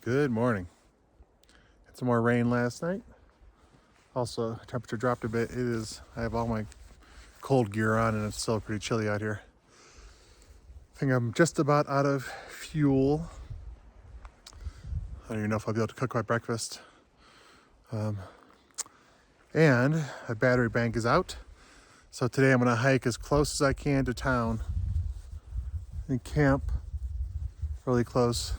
Good morning. Had some more rain last night. Also, temperature dropped a bit. I have all my cold gear on and it's still pretty chilly out here. I think I'm just about out of fuel. I don't even know if I'll be able to cook my breakfast. And my battery bank is out. So today I'm gonna hike as close as I can to town and camp really close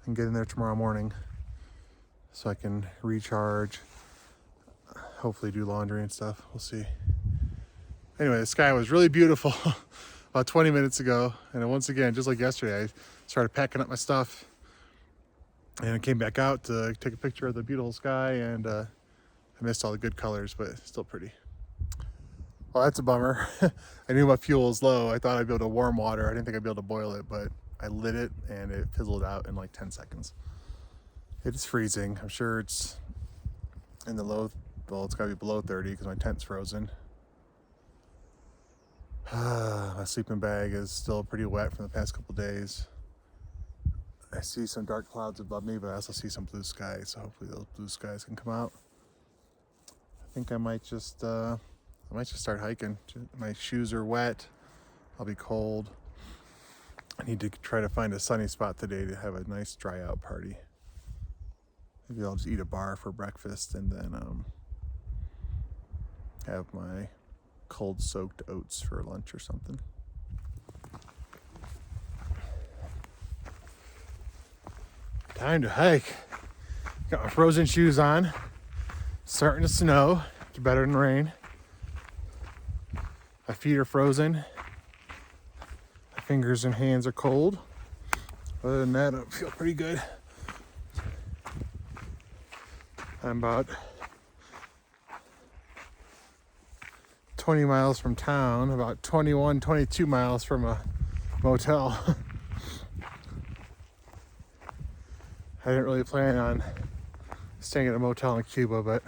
and get in there tomorrow morning so I can recharge, hopefully do laundry and stuff. We'll see. Anyway, the sky was really beautiful about 20 minutes ago. And once again, just like yesterday, I started packing up my stuff and I came back out to take a picture of the beautiful sky, and I missed all the good colors, but it's still pretty. Well, that's a bummer. I knew my fuel was low. I thought I'd be able to warm water. I didn't think I'd be able to boil it, but I lit it and it fizzled out in like 10 seconds. It's freezing. I'm sure it's in the low, well, it's gotta be below 30 because my tent's frozen. My sleeping bag is still pretty wet from the past couple days. I see some dark clouds above me, but I also see some blue skies, so hopefully those blue skies can come out. I think I might just start hiking. My shoes are wet. I'll be cold. I need to try to find a sunny spot today to have a nice dry out party. Maybe I'll just eat a bar for breakfast and then have my cold soaked oats for lunch or something. Time to hike. Got my frozen shoes on. Starting to snow. It's better than rain. My feet are frozen. My fingers and hands are cold. Other than that, I feel pretty good. I'm about 20 miles from town, about 21, 22 miles from a motel. I didn't really plan on staying at a motel in Cuba, but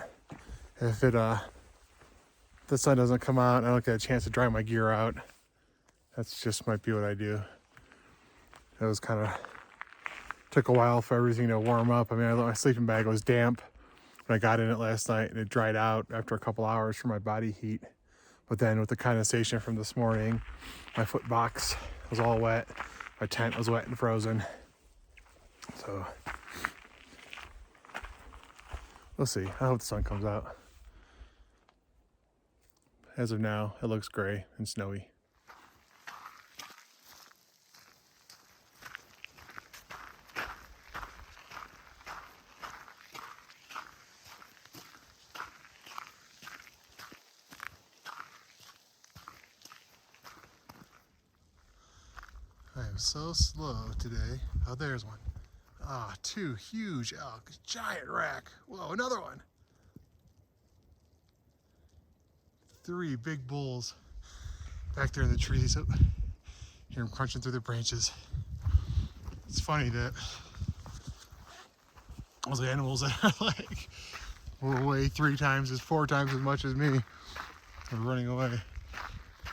if the sun doesn't come out and I don't get a chance to dry my gear out, that's just might be what I do. It was kind of took a while for everything to warm up. I mean, my sleeping bag was damp when I got in it last night, and it dried out after a couple hours from my body heat. But then with the condensation from this morning, my foot box was all wet. My tent was wet and frozen. So we'll see. I hope the sun comes out. As of now, it looks gray and snowy. I am so slow today. Oh, there's one. Ah, two huge elk, giant rack. Whoa, another one. 3 big bulls back there in the trees. Oh, hear them crunching through the branches. It's funny that those animals that are like will weigh 4 times as much as me are running away.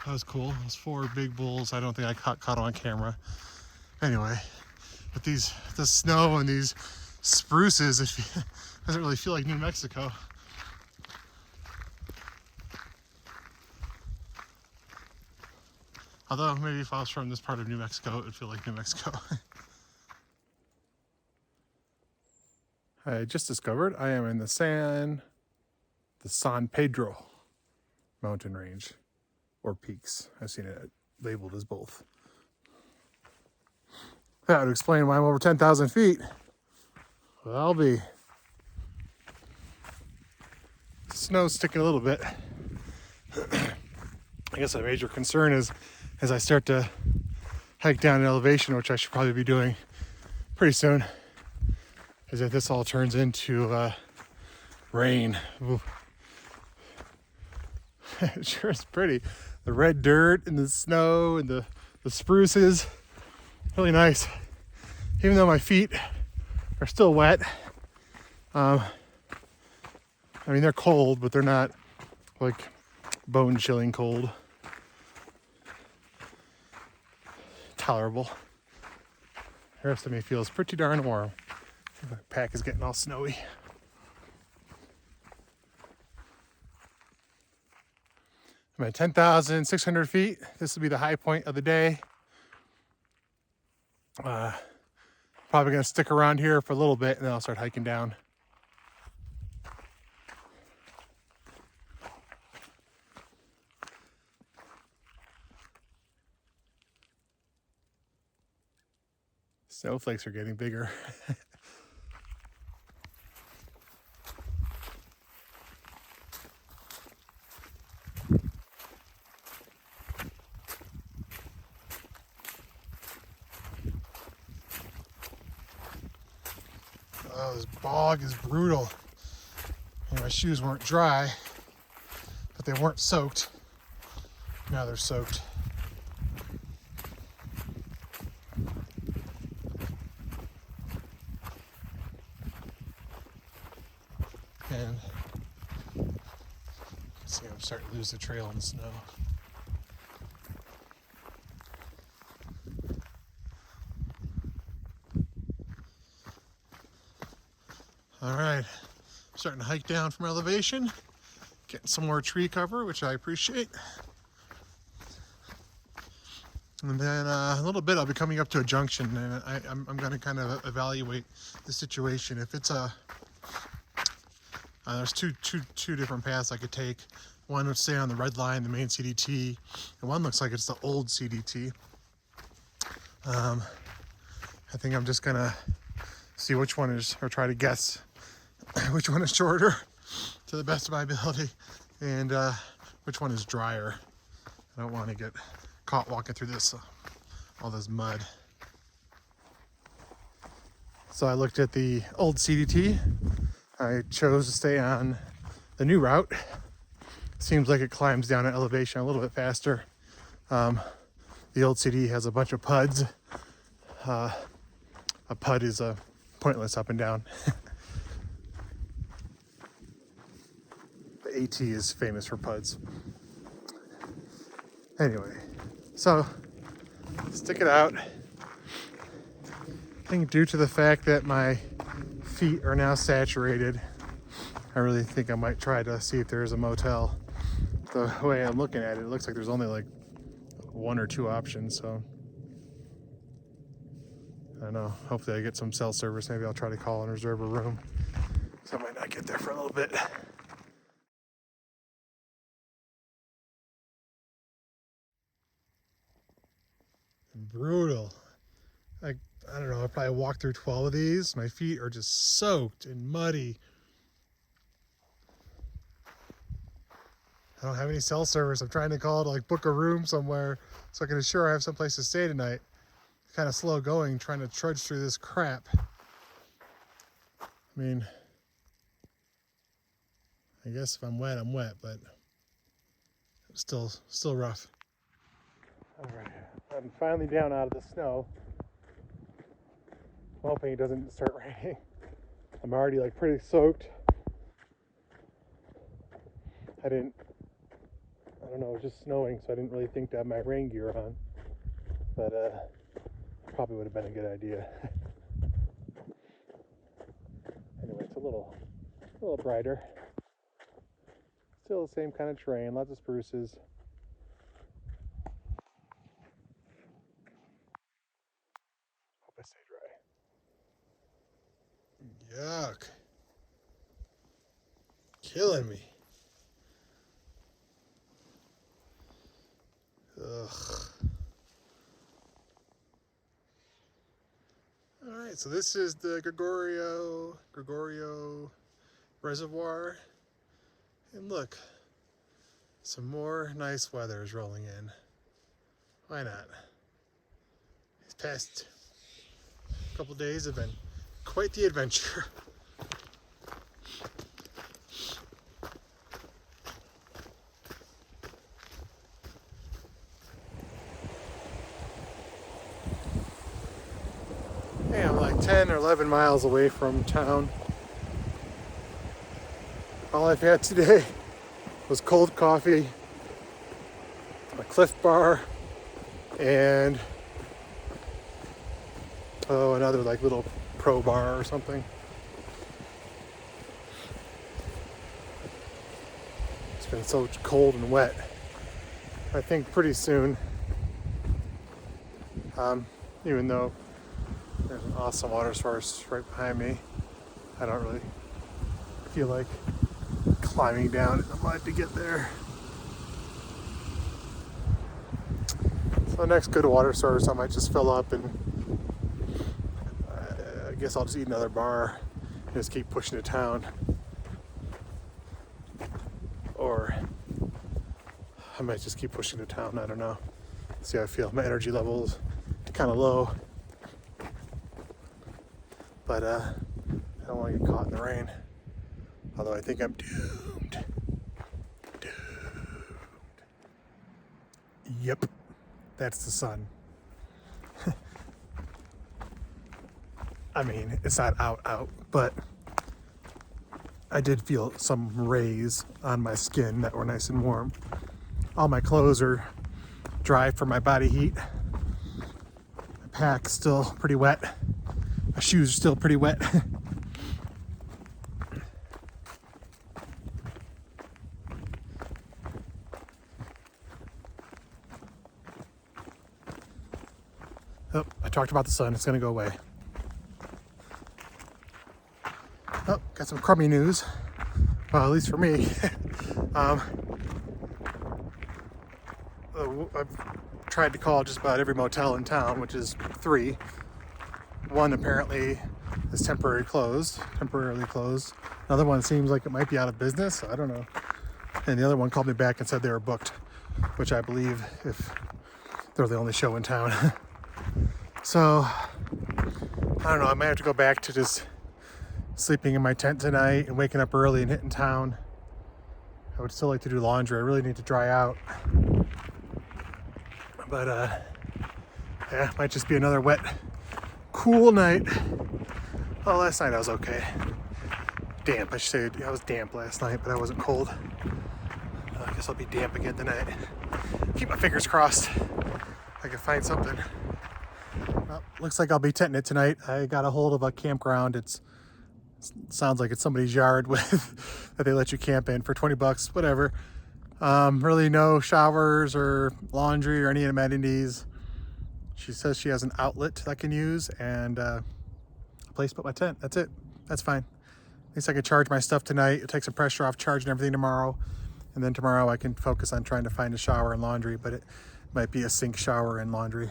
That was cool. Those 4 big bulls. I don't think I caught on camera. Anyway, but the snow and these spruces, it doesn't really feel like New Mexico. Although maybe if I was from this part of New Mexico, it would feel like New Mexico. I just discovered I am in the San Pedro mountain range, or peaks. I've seen it labeled as both. That would explain why I'm over 10,000 feet. Well, I'll be. Snow's sticking a little bit. I guess a major concern is as I start to hike down an elevation, which I should probably be doing pretty soon, is that this all turns into rain. Ooh. It sure is pretty. The red dirt and the snow and the spruces. Really nice. Even though my feet are still wet. I mean, they're cold, but they're not like bone chilling cold. Tolerable. The rest of me feels pretty darn warm. My pack is getting all snowy. I'm at 10,600 feet. This will be the high point of the day. Probably gonna stick around here for a little bit and then I'll start hiking down. Snowflakes are getting bigger. Oh, this bog is brutal. And my shoes weren't dry, but they weren't soaked. Now they're soaked. And see, I'm starting to lose the trail in the snow. All right, I'm starting to hike down from elevation, getting some more tree cover, which I appreciate. And then a little bit, I'll be coming up to a junction, and I'm going to kind of evaluate the situation. If it's there's two different paths I could take. One would stay on the red line, the main CDT, and one looks like it's the old CDT. I think I'm just gonna see which one is, or try to guess which one is shorter to the best of my ability, and which one is drier. I don't want to get caught walking through this all this mud. So I looked at the old CDT. I chose to stay on the new route. Seems like it climbs down at elevation a little bit faster. The old CD has a bunch of puds. A pud is a pointless up and down. The AT is famous for puds. Anyway, so stick it out. I think due to the fact that my feet are now saturated, I really think I might try to see if there's a motel. The way I'm looking at it, it looks like there's only like one or two options, so I don't know. Hopefully I get some cell service. Maybe I'll try to call and reserve a room, so I might not get there for a little bit. Brutal. I don't know, I probably walked through 12 of these. My feet are just soaked and muddy. I don't have any cell service. I'm trying to call to like book a room somewhere so I can assure I have someplace to stay tonight. It's kind of slow going, trying to trudge through this crap. I mean, I guess if I'm wet, I'm wet, but it's still rough. All right, I'm finally down out of the snow. I'm hoping it doesn't start raining. I'm already like pretty soaked. I don't know, it was just snowing, so I didn't really think to have my rain gear on. But probably would have been a good idea. Anyway, it's a little brighter. Still the same kind of terrain, lots of spruces. Hope I stay dry. Yuck. Killing me. Ugh. All right, so this is the Gregorio Reservoir. And look, some more nice weather is rolling in. Why not? These past couple days have been quite the adventure. Hey, I'm like 10 or 11 miles away from town. All I've had today was cold coffee, a Cliff Bar, and another like little pro bar or something. It's been so cold and wet. I think pretty soon, even though there's an awesome water source right behind me, I don't really feel like climbing down in the mud to get there. So the next good water source, I might just fill up and I guess I'll just eat another bar and just keep pushing to town. Or I might just keep pushing to town, I don't know. See how I feel. My energy level's kind of low. But I don't want to get caught in the rain. Although I think I'm doomed. Doomed. Yep, that's the sun. I mean, it's not out, but I did feel some rays on my skin that were nice and warm. All my clothes are dry for my body heat. My pack's still pretty wet. My shoes are still pretty wet. Oh, I talked about the sun. It's going to go away. Oh, got some crummy news. Well, at least for me. I've tried to call just about every motel in town, which is 3. One apparently is temporarily closed. Another one seems like it might be out of business. I don't know. And the other one called me back and said they were booked, which I believe if they're the only show in town. So, I don't know. I might have to go back to just sleeping in my tent tonight and waking up early and hitting town. I would still like to do laundry. I really need to dry out. But, yeah, might just be another wet, cool night. Oh, last night I was okay. Damp, I should say. I was damp last night, but I wasn't cold. I guess I'll be damp again tonight. Keep my fingers crossed I can find something. Well, looks like I'll be tenting it tonight. I got a hold of a campground. It sounds like it's somebody's yard with that they let you camp in for $20, whatever. Really no showers or laundry or any amenities. She says she has an outlet I can use and a place to put my tent. That's it. That's fine. At least I can charge my stuff tonight. It takes some pressure off charging everything tomorrow. And then tomorrow I can focus on trying to find a shower and laundry, but it might be a sink, shower, and laundry.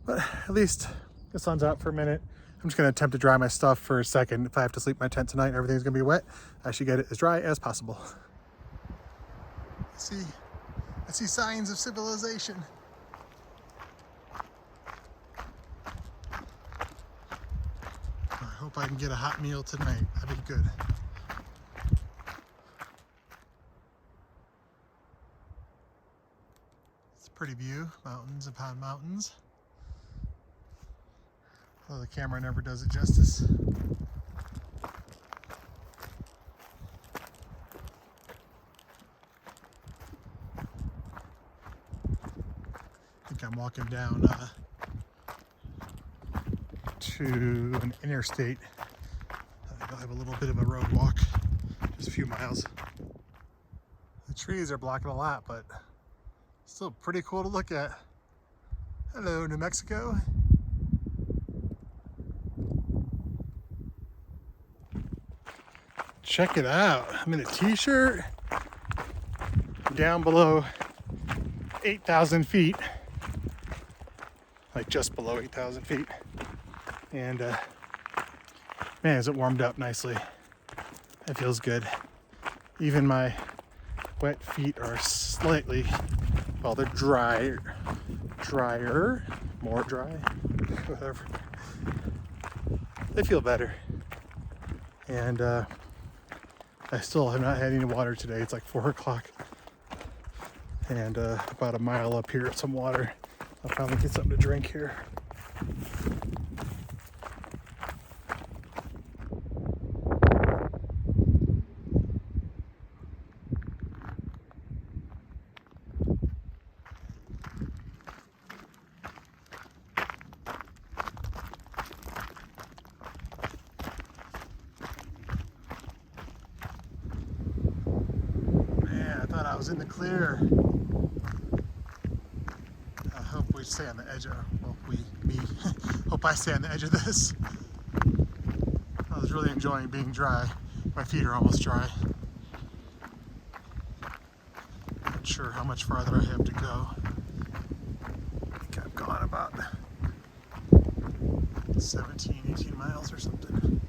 But at least the sun's out for a minute. I'm just gonna attempt to dry my stuff for a second. If I have to sleep in my tent tonight and everything's gonna be wet, I should get it as dry as possible. I see signs of civilization. I hope I can get a hot meal tonight. That'd be good. It's a pretty view, mountains upon mountains. Although the camera never does it justice. I think I'm walking down to an interstate. I'll have a little bit of a road walk, just a few miles. The trees are blocking a lot, but still pretty cool to look at. Hello, New Mexico. Check it out. I'm in a t-shirt down below 8,000 feet, like just below 8,000 feet. And man, is it warmed up nicely. It feels good. Even my wet feet are slightly, well, they're drier, more dry, whatever. They feel better. And I still have not had any water today. It's like 4 o'clock. And about a mile up here, some water. I'll finally get something to drink here. I was in the clear. I hope we stay on the edge of, well, me, hope I stay on the edge of this. I was really enjoying being dry. My feet are almost dry. Not sure how much farther I have to go. I think I've gone about 17, 18 miles or something.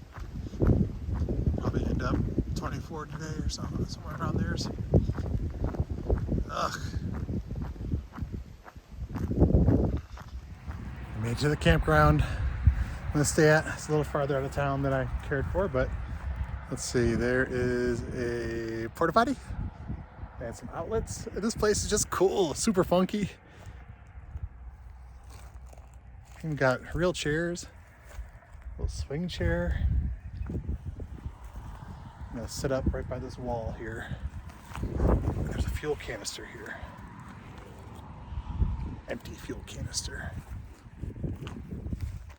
Probably end up 24 today or something, somewhere around there. Ugh. I made it to the campground I'm gonna stay at. It's a little farther out of town than I cared for, but let's see, there is a porta potty and some outlets. This place is just cool, super funky. We've got real chairs, a little swing chair. I'm gonna sit up right by this wall here. There's a fuel canister here. Empty fuel canister.